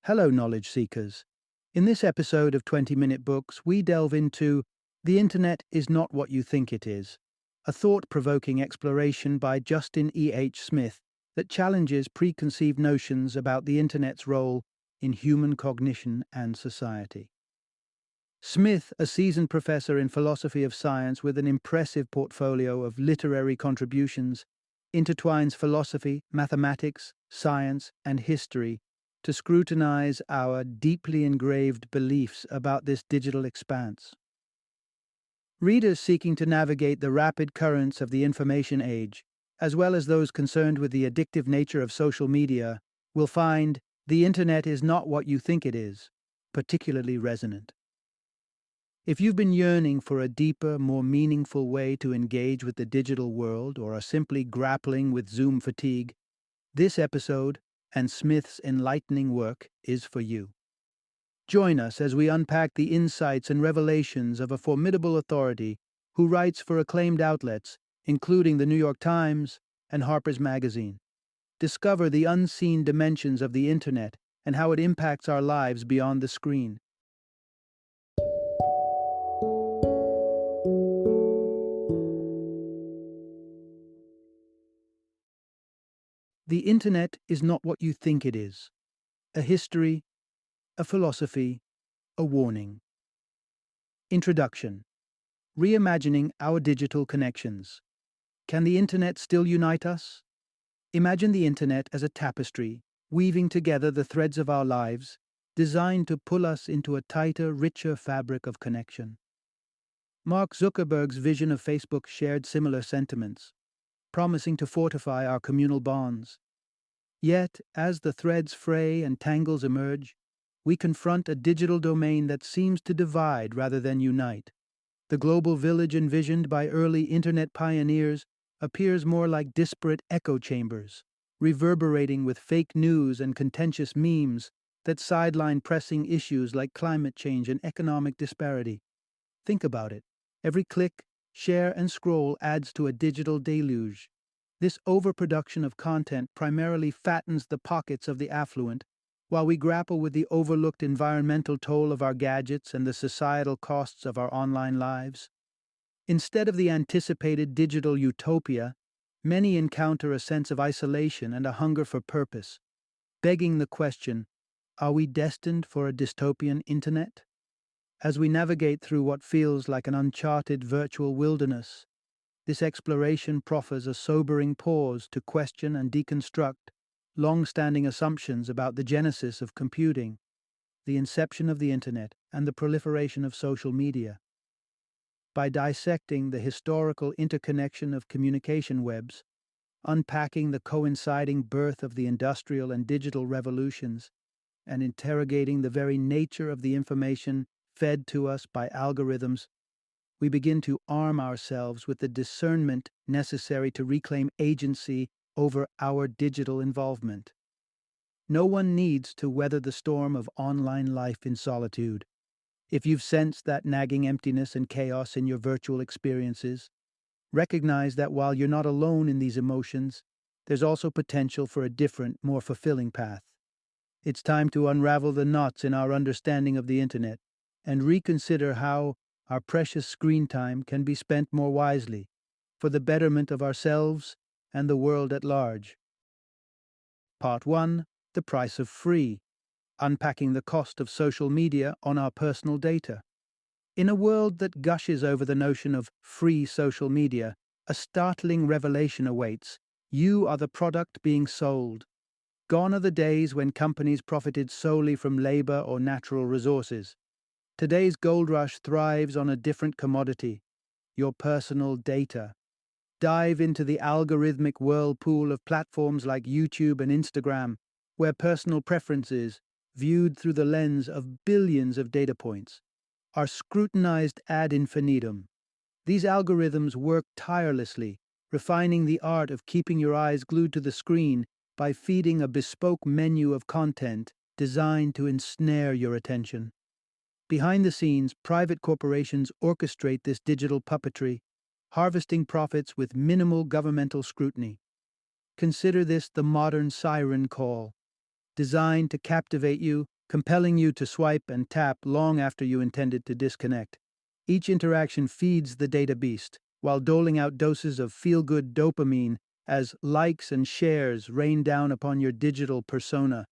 Hello, knowledge seekers. In this episode of 20 Minute Books, we delve into The Internet is Not What You Think It Is, a thought provoking exploration by Justin E. H. Smith that challenges preconceived notions about the Internet's role in human cognition and society. Smith, a seasoned professor in philosophy of science with an impressive portfolio of literary contributions, intertwines philosophy, mathematics, science, and history to scrutinize our deeply engraved beliefs about this digital expanse. Readers seeking to navigate the rapid currents of the information age, as well as those concerned with the addictive nature of social media, will find The Internet is Not What You Think It Is particularly resonant. If you've been yearning for a deeper, more meaningful way to engage with the digital world or are simply grappling with Zoom fatigue, this episode and Smith's enlightening work is for you. Join us as we unpack the insights and revelations of a formidable authority who writes for acclaimed outlets, including the New York Times and Harper's Magazine. Discover the unseen dimensions of the Internet and how it impacts our lives beyond the screen. The Internet is not what you think it is. A history, a philosophy, a warning. Introduction. Reimagining our digital connections. Can the Internet still unite us? Imagine the Internet as a tapestry, weaving together the threads of our lives, designed to pull us into a tighter, richer fabric of connection. Mark Zuckerberg's vision of Facebook shared similar sentiments, promising to fortify our communal bonds. Yet, as the threads fray and tangles emerge, we confront a digital domain that seems to divide rather than unite. The global village envisioned by early Internet pioneers appears more like disparate echo chambers, reverberating with fake news and contentious memes that sideline pressing issues like climate change and economic disparity. Think about it. Every click, share, and scroll adds to a digital deluge. This overproduction of content primarily fattens the pockets of the affluent, while we grapple with the overlooked environmental toll of our gadgets and the societal costs of our online lives. Instead of the anticipated digital utopia, many encounter a sense of isolation and a hunger for purpose, begging the question, are we destined for a dystopian Internet? As we navigate through what feels like an uncharted virtual wilderness, this exploration proffers a sobering pause to question and deconstruct long-standing assumptions about the genesis of computing, the inception of the Internet, and the proliferation of social media. By dissecting the historical interconnection of communication webs, unpacking the coinciding birth of the industrial and digital revolutions, and interrogating the very nature of the information fed to us by algorithms, we begin to arm ourselves with the discernment necessary to reclaim agency over our digital involvement. No one needs to weather the storm of online life in solitude. If you've sensed that nagging emptiness and chaos in your virtual experiences, recognize that while you're not alone in these emotions, there's also potential for a different, more fulfilling path. It's time to unravel the knots in our understanding of the Internet and reconsider how our precious screen time can be spent more wisely for the betterment of ourselves and the world at large. Part 1. The Price of Free. Unpacking the cost of social media on our personal data. In a world that gushes over the notion of free social media, a startling revelation awaits. You are the product being sold. Gone are the days when companies profited solely from labor or natural resources. Today's gold rush thrives on a different commodity, your personal data. Dive into the algorithmic whirlpool of platforms like YouTube and Instagram, where personal preferences, viewed through the lens of billions of data points, are scrutinized ad infinitum. These algorithms work tirelessly, refining the art of keeping your eyes glued to the screen by feeding a bespoke menu of content designed to ensnare your attention. Behind the scenes, private corporations orchestrate this digital puppetry, harvesting profits with minimal governmental scrutiny. Consider this the modern siren call. designed to captivate you, compelling you to swipe and tap long after you intended to disconnect. Each interaction feeds the data beast, while doling out doses of feel-good dopamine as likes and shares rain down upon your digital persona.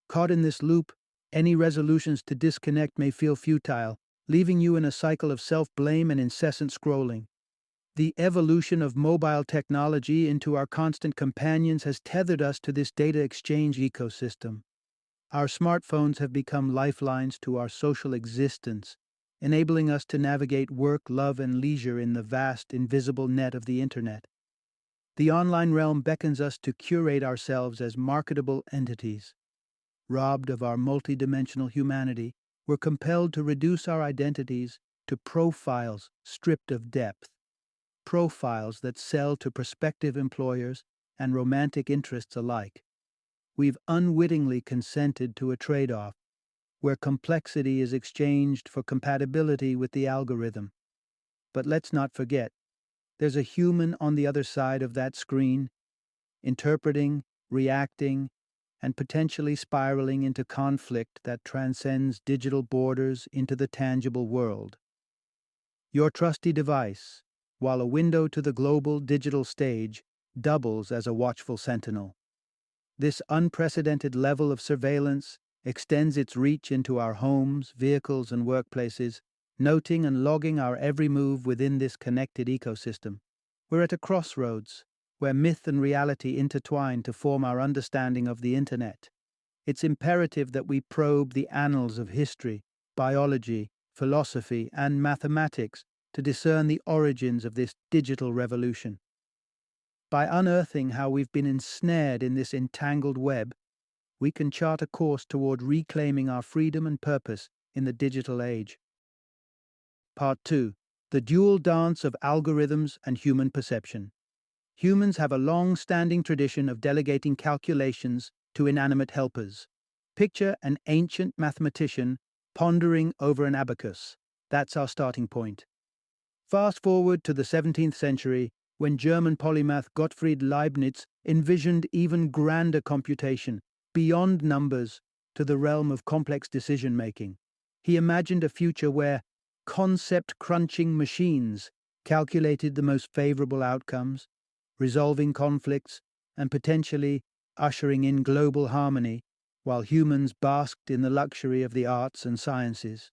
Caught in this loop, any resolutions to disconnect may feel futile, leaving you in a cycle of self-blame and incessant scrolling. The evolution of mobile technology into our constant companions has tethered us to this data exchange ecosystem. Our smartphones have become lifelines to our social existence, enabling us to navigate work, love, and leisure in the vast, invisible net of the internet. The online realm beckons us to curate ourselves as marketable entities. Robbed of our multidimensional humanity, we're compelled to reduce our identities to profiles stripped of depth. Profiles that sell to prospective employers and romantic interests alike. We've unwittingly consented to a trade-off where complexity is exchanged for compatibility with the algorithm. But let's not forget, there's a human on the other side of that screen, interpreting, reacting, and potentially spiraling into conflict that transcends digital borders into the tangible world. Your trusty device, while a window to the global digital stage, doubles as a watchful sentinel. This unprecedented level of surveillance extends its reach into our homes, vehicles, and workplaces, noting and logging our every move within this connected ecosystem. We're at a crossroads, where myth and reality intertwine to form our understanding of the internet. It's imperative that we probe the annals of history, biology, philosophy, and mathematics to discern the origins of this digital revolution. By unearthing how we've been ensnared in this entangled web, we can chart a course toward reclaiming our freedom and purpose in the digital age. Part 2. The dual dance of algorithms and human perception. Humans have a long-standing tradition of delegating calculations to inanimate helpers. Picture an ancient mathematician pondering over an abacus. That's our starting point. Fast forward to the 17th century, when German polymath Gottfried Leibniz envisioned even grander computation, beyond numbers, to the realm of complex decision-making. He imagined a future where concept-crunching machines calculated the most favorable outcomes, resolving conflicts, and potentially ushering in global harmony, while humans basked in the luxury of the arts and sciences.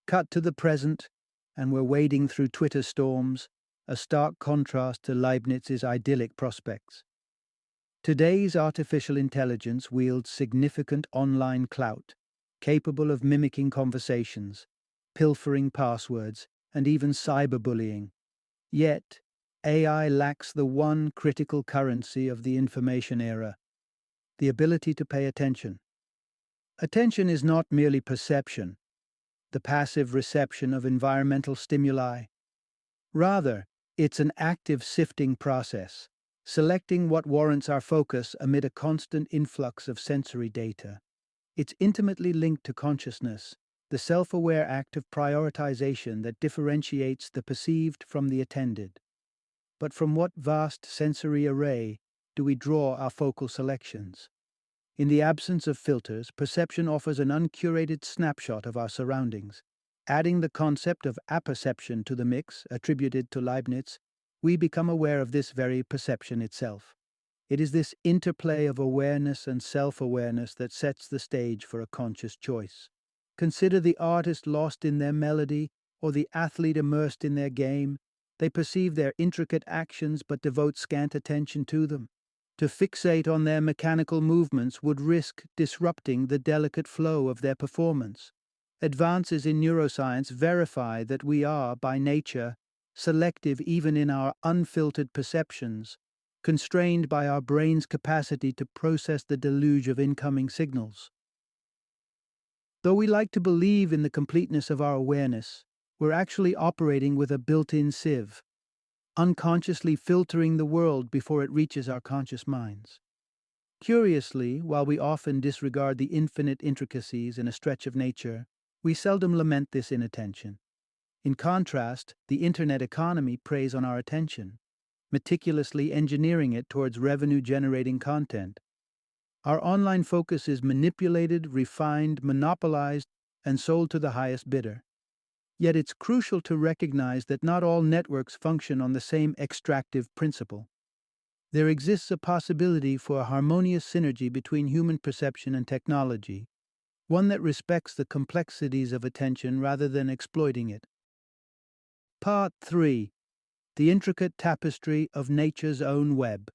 Cut to the present, and we're wading through Twitter storms, a stark contrast to Leibniz's idyllic prospects. Today's artificial intelligence wields significant online clout, capable of mimicking conversations, pilfering passwords, and even cyberbullying. Yet, AI lacks the one critical currency of the information era: the ability to pay attention. Attention is not merely perception, the passive reception of environmental stimuli. Rather, it's an active sifting process, selecting what warrants our focus amid a constant influx of sensory data. It's intimately linked to consciousness, the self-aware act of prioritization that differentiates the perceived from the attended. But from what vast sensory array do we draw our focal selections? In the absence of filters, perception offers an uncurated snapshot of our surroundings. Adding the concept of apperception to the mix, attributed to Leibniz, we become aware of this very perception itself. It is this interplay of awareness and self-awareness that sets the stage for a conscious choice. Consider the artist lost in their melody or the athlete immersed in their game. They perceive their intricate actions but devote scant attention to them. To fixate on their mechanical movements would risk disrupting the delicate flow of their performance. Advances in neuroscience verify that we are, by nature, selective even in our unfiltered perceptions, constrained by our brain's capacity to process the deluge of incoming signals. Though we like to believe in the completeness of our awareness, we're actually operating with a built-in sieve, unconsciously filtering the world before it reaches our conscious minds. Curiously, while we often disregard the infinite intricacies in a stretch of nature, we seldom lament this inattention. In contrast, the internet economy preys on our attention, meticulously engineering it towards revenue-generating content. Our online focus is manipulated, refined, monopolized, and sold to the highest bidder. Yet it's crucial to recognize that not all networks function on the same extractive principle. There exists a possibility for a harmonious synergy between human perception and technology, one that respects the complexities of attention rather than exploiting it. Part 3. The intricate tapestry of nature's own web.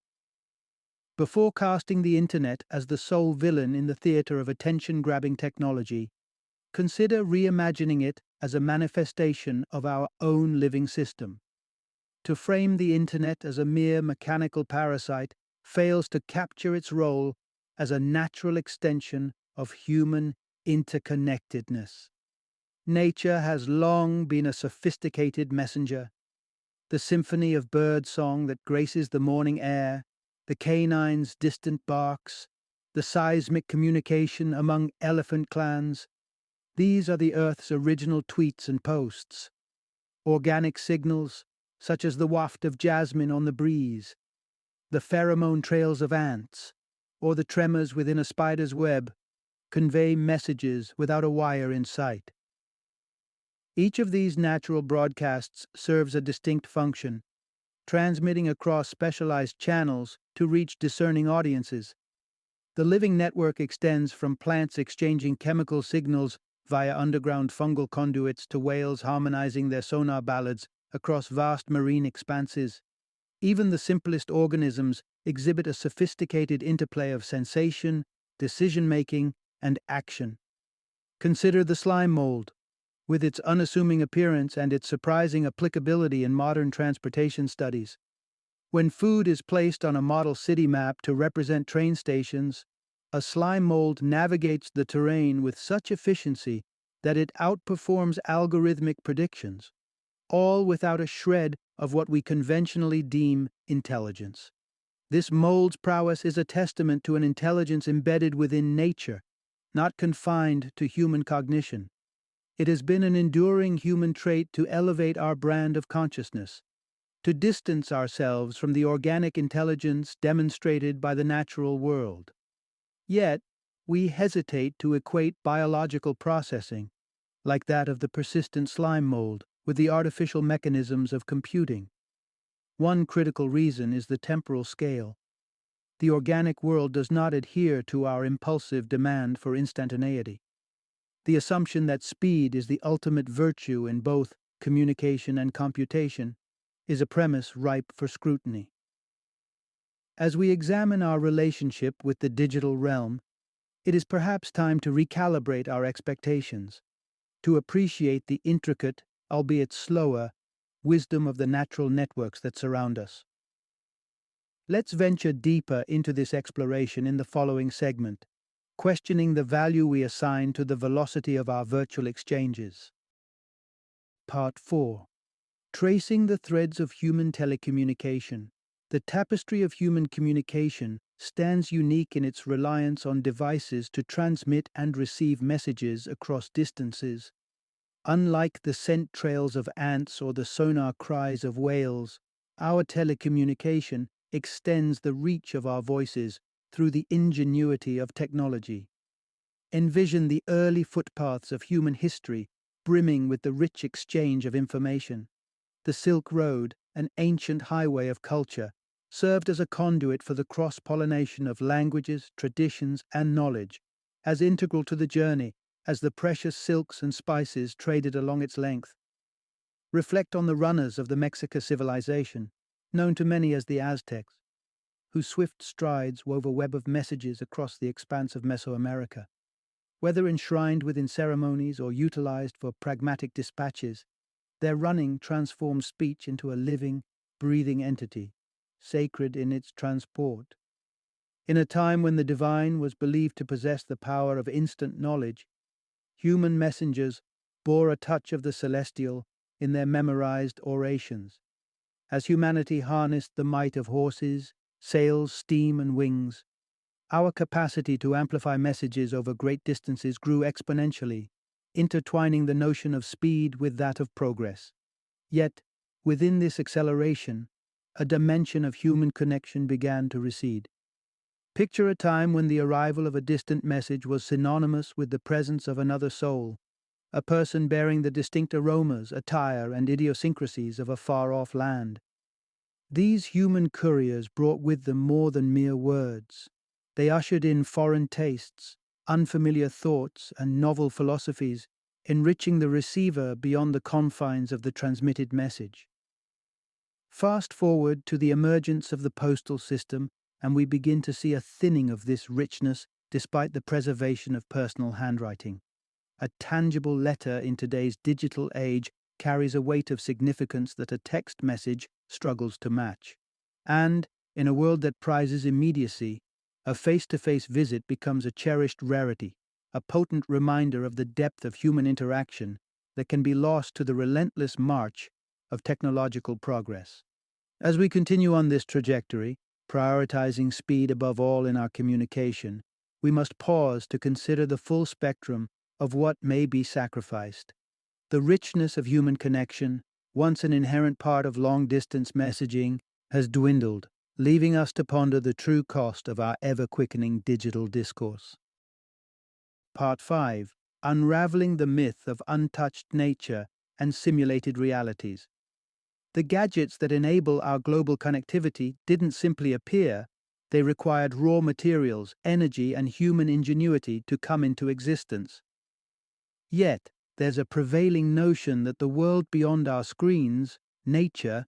Before casting the internet as the sole villain in the theater of attention-grabbing technology, consider reimagining it as a manifestation of our own living system. To frame the internet as a mere mechanical parasite fails to capture its role as a natural extension of human interconnectedness. Nature has long been a sophisticated messenger. The symphony of bird song that graces the morning air, the canine's distant barks, the seismic communication among elephant clans, these are the Earth's original tweets and posts. Organic signals, such as the waft of jasmine on the breeze, the pheromone trails of ants, or the tremors within a spider's web, convey messages without a wire in sight. Each of these natural broadcasts serves a distinct function, transmitting across specialized channels to reach discerning audiences. The living network extends from plants exchanging chemical signals via underground fungal conduits to whales harmonizing their sonar ballads across vast marine expanses. Even the simplest organisms exhibit a sophisticated interplay of sensation, decision-making, and action. Consider the slime mold. With its unassuming appearance and its surprising applicability in modern transportation studies. When food is placed on a model city map to represent train stations, a slime mold navigates the terrain with such efficiency that it outperforms algorithmic predictions, all without a shred of what we conventionally deem intelligence. This mold's prowess is a testament to an intelligence embedded within nature, not confined to human cognition. It has been an enduring human trait to elevate our brand of consciousness, to distance ourselves from the organic intelligence demonstrated by the natural world. Yet, we hesitate to equate biological processing, like that of the persistent slime mold, with the artificial mechanisms of computing. One critical reason is the temporal scale. The organic world does not adhere to our impulsive demand for instantaneity. The assumption that speed is the ultimate virtue in both communication and computation is a premise ripe for scrutiny. As we examine our relationship with the digital realm, it is perhaps time to recalibrate our expectations, to appreciate the intricate, albeit slower, wisdom of the natural networks that surround us. Let's venture deeper into this exploration in the following segment, questioning the value we assign to the velocity of our virtual exchanges. Part 4. Tracing the threads of human telecommunication. The tapestry of human communication stands unique in its reliance on devices to transmit and receive messages across distances. Unlike the scent trails of ants or the sonar cries of whales, our telecommunication extends the reach of our voices through the ingenuity of technology. Envision the early footpaths of human history brimming with the rich exchange of information. The Silk Road, an ancient highway of culture, served as a conduit for the cross-pollination of languages, traditions, and knowledge, as integral to the journey as the precious silks and spices traded along its length. Reflect on the runners of the Mexica civilization, known to many as the Aztecs, whose swift strides wove a web of messages across the expanse of Mesoamerica. Whether enshrined within ceremonies or utilized for pragmatic dispatches, their running transformed speech into a living, breathing entity, sacred in its transport. In a time when the divine was believed to possess the power of instant knowledge, human messengers bore a touch of the celestial in their memorized orations. As humanity harnessed the might of horses, sails, steam, and wings, our capacity to amplify messages over great distances grew exponentially, intertwining the notion of speed with that of progress. Yet, within this acceleration, a dimension of human connection began to recede. Picture a time when the arrival of a distant message was synonymous with the presence of another soul, a person bearing the distinct aromas, attire, and idiosyncrasies of a far-off land. These human couriers brought with them more than mere words. They ushered in foreign tastes, unfamiliar thoughts, and novel philosophies, enriching the receiver beyond the confines of the transmitted message. Fast forward to the emergence of the postal system, and we begin to see a thinning of this richness despite the preservation of personal handwriting. A tangible letter in today's digital age carries a weight of significance that a text message struggles to match. And, in a world that prizes immediacy, a face-to-face visit becomes a cherished rarity, a potent reminder of the depth of human interaction that can be lost to the relentless march of technological progress. As we continue on this trajectory, prioritizing speed above all in our communication, we must pause to consider the full spectrum of what may be sacrificed. The richness of human connection, once an inherent part of long-distance messaging, has dwindled, leaving us to ponder the true cost of our ever-quickening digital discourse. Part 5. Unraveling the myth of untouched nature and simulated realities. The gadgets that enable our global connectivity didn't simply appear, they required raw materials, energy, and human ingenuity to come into existence. Yet, there's a prevailing notion that the world beyond our screens, nature,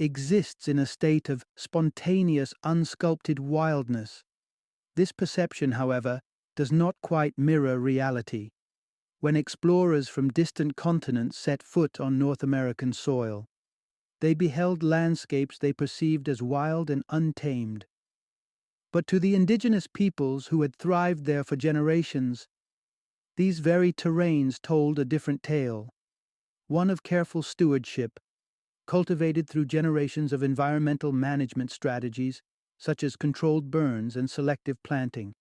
exists in a state of spontaneous, unsculpted wildness. This perception, however, does not quite mirror reality. When explorers from distant continents set foot on North American soil, they beheld landscapes they perceived as wild and untamed. But to the indigenous peoples who had thrived there for generations, these very terrains told a different tale, one of careful stewardship, cultivated through generations of environmental management strategies such as controlled burns and selective planting.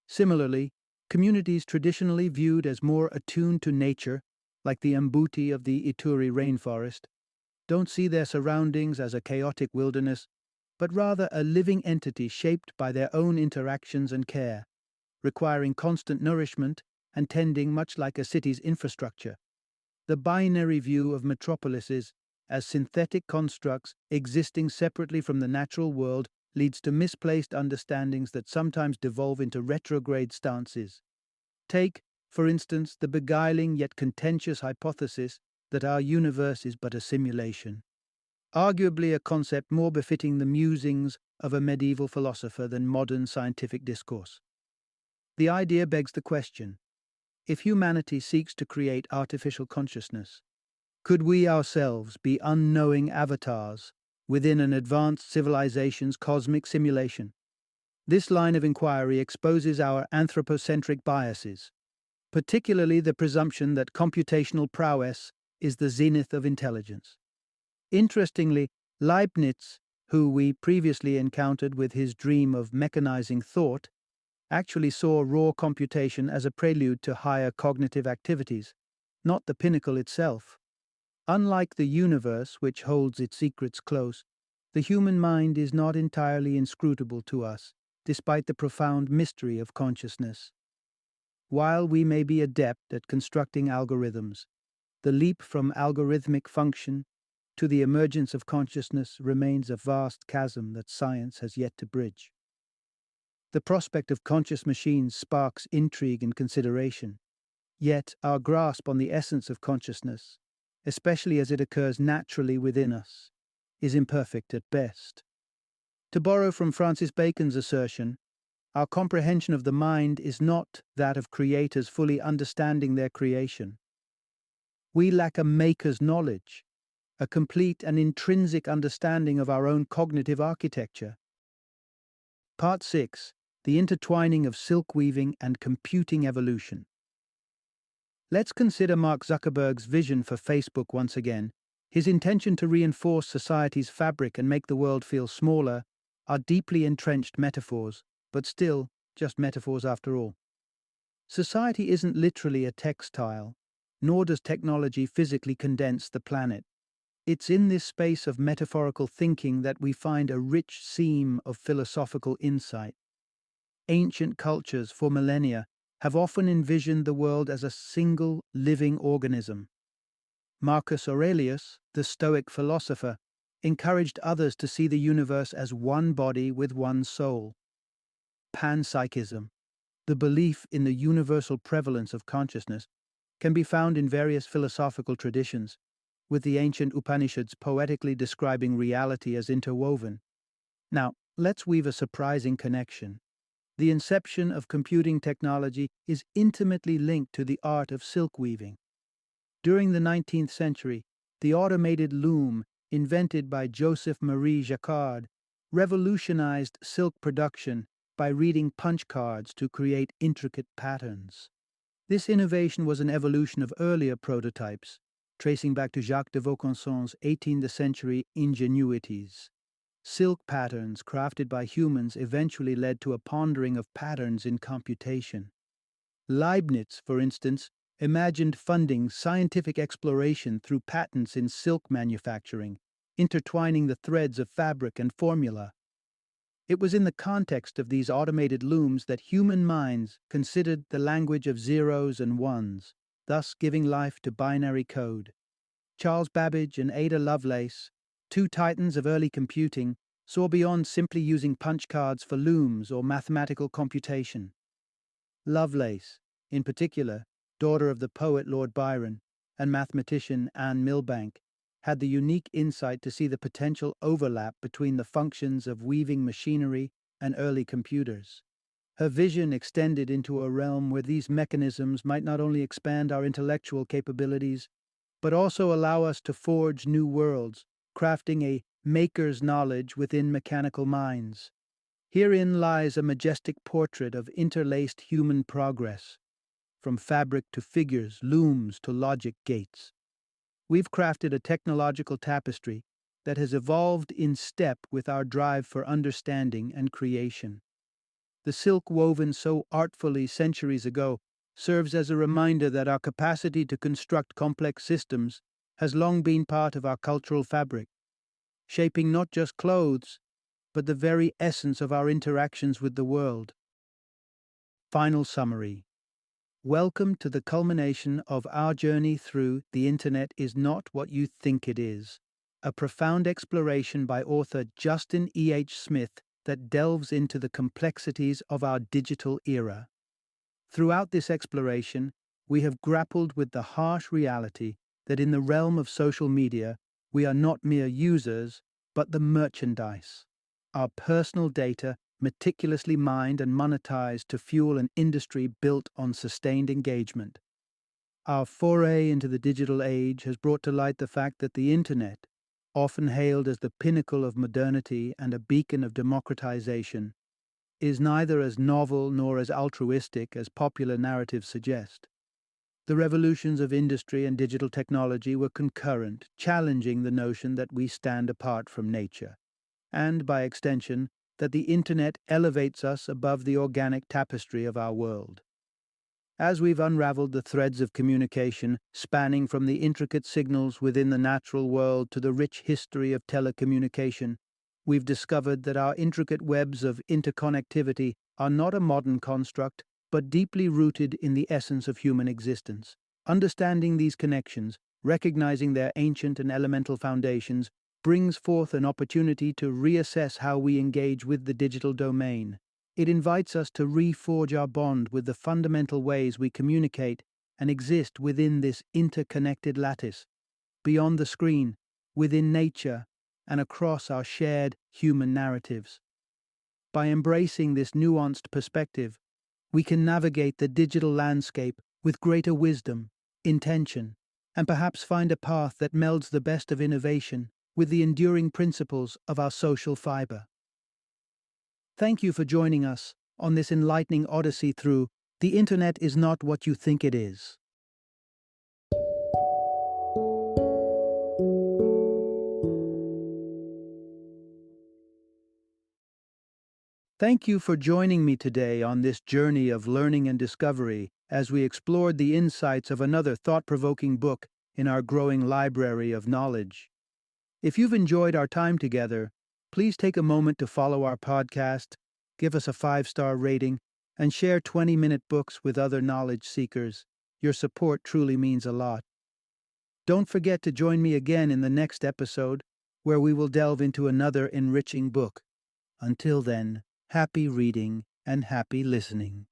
Similarly, communities traditionally viewed as more attuned to nature, like the Mbuti of the Ituri rainforest, don't see their surroundings as a chaotic wilderness, but rather a living entity shaped by their own interactions and care, requiring constant nourishment and tending much like a city's infrastructure. The binary view of metropolises as synthetic constructs existing separately from the natural world leads to misplaced understandings that sometimes devolve into retrograde stances. Take, for instance, the beguiling yet contentious hypothesis that our universe is but a simulation, arguably a concept more befitting the musings of a medieval philosopher than modern scientific discourse. The idea begs the question: if humanity seeks to create artificial consciousness, could we ourselves be unknowing avatars within an advanced civilization's cosmic simulation? This line of inquiry exposes our anthropocentric biases, particularly the presumption that computational prowess is the zenith of intelligence. Interestingly, Leibniz, who we previously encountered with his dream of mechanizing thought, actually saw raw computation as a prelude to higher cognitive activities, not the pinnacle itself. Unlike the universe, which holds its secrets close, the human mind is not entirely inscrutable to us, despite the profound mystery of consciousness. While we may be adept at constructing algorithms, the leap from algorithmic function to the emergence of consciousness remains a vast chasm that science has yet to bridge. The prospect of conscious machines sparks intrigue and consideration, yet our grasp on the essence of consciousness, especially as it occurs naturally within us, is imperfect at best. To borrow from Francis Bacon's assertion, our comprehension of the mind is not that of creators fully understanding their creation. We lack a maker's knowledge, a complete and intrinsic understanding of our own cognitive architecture. Part 6. The intertwining of silk weaving and computing evolution. Let's consider Mark Zuckerberg's vision for Facebook once again. His intention to reinforce society's fabric and make the world feel smaller are deeply entrenched metaphors, but still just metaphors after all. Society isn't literally a textile, nor does technology physically condense the planet. It's in this space of metaphorical thinking that we find a rich seam of philosophical insight. ancient cultures for millennia have often envisioned the world as a single living organism. Marcus Aurelius, the Stoic philosopher, encouraged others to see the universe as one body with one soul. Panpsychism, the belief in the universal prevalence of consciousness, can be found in various philosophical traditions, with the ancient Upanishads poetically describing reality as interwoven. Now, let's weave a surprising connection. The inception of computing technology is intimately linked to the art of silk weaving. During the 19th century, the automated loom, invented by Joseph Marie Jacquard, revolutionized silk production by reading punch cards to create intricate patterns. This innovation was an evolution of earlier prototypes, tracing back to Jacques de Vaucanson's 18th century ingenuities. Silk patterns crafted by humans eventually led to a pondering of patterns in computation. Leibniz, for instance, imagined funding scientific exploration through patents in silk manufacturing, intertwining the threads of fabric and formula. It was in the context of these automated looms that human minds considered the language of zeros and ones, thus giving life to binary code. Charles Babbage and Ada Lovelace, two titans of early computing, saw beyond simply using punch cards for looms or mathematical computation. Lovelace, in particular, daughter of the poet Lord Byron and mathematician Anne Milbank, had the unique insight to see the potential overlap between the functions of weaving machinery and early computers. Her vision extended into a realm where these mechanisms might not only expand our intellectual capabilities, but also allow us to forge new worlds, crafting a maker's knowledge within mechanical minds. Herein lies a majestic portrait of interlaced human progress, from fabric to figures, looms to logic gates. We've crafted a technological tapestry that has evolved in step with our drive for understanding and creation. The silk woven so artfully centuries ago serves as a reminder that our capacity to construct complex systems has long been part of our cultural fabric, shaping not just clothes, but the very essence of our interactions with the world. Final summary. Welcome to the culmination of our journey through The Internet Is Not What You Think It Is, a profound exploration by author Justin E. H. Smith that delves into the complexities of our digital era. Throughout this exploration, we have grappled with the harsh reality that in the realm of social media, we are not mere users, but the merchandise. Our personal data meticulously mined and monetized to fuel an industry built on sustained engagement. Our foray into the digital age has brought to light the fact that the Internet, often hailed as the pinnacle of modernity and a beacon of democratization, is neither as novel nor as altruistic as popular narratives suggest. The revolutions of industry and digital technology were concurrent, challenging the notion that we stand apart from nature, and, by extension, that the Internet elevates us above the organic tapestry of our world. As we've unraveled the threads of communication, spanning from the intricate signals within the natural world to the rich history of telecommunication, we've discovered that our intricate webs of interconnectivity are not a modern construct, but deeply rooted in the essence of human existence. Understanding these connections, recognizing their ancient and elemental foundations, brings forth an opportunity to reassess how we engage with the digital domain. It invites us to reforge our bond with the fundamental ways we communicate and exist within this interconnected lattice, beyond the screen, within nature, and across our shared human narratives. By embracing this nuanced perspective, we can navigate the digital landscape with greater wisdom, intention, and perhaps find a path that melds the best of innovation with the enduring principles of our social fiber. Thank you for joining us on this enlightening odyssey through The Internet Is Not What You Think It Is. Thank you for joining me today on this journey of learning and discovery as we explored the insights of another thought-provoking book in our growing library of knowledge. If you've enjoyed our time together, please take a moment to follow our podcast give us a 5-star rating, and share 20-minute books with other knowledge seekers. Your support truly means a lot. Don't forget to join me again in the next episode, where we will delve into another enriching book. Until then, happy reading and happy listening.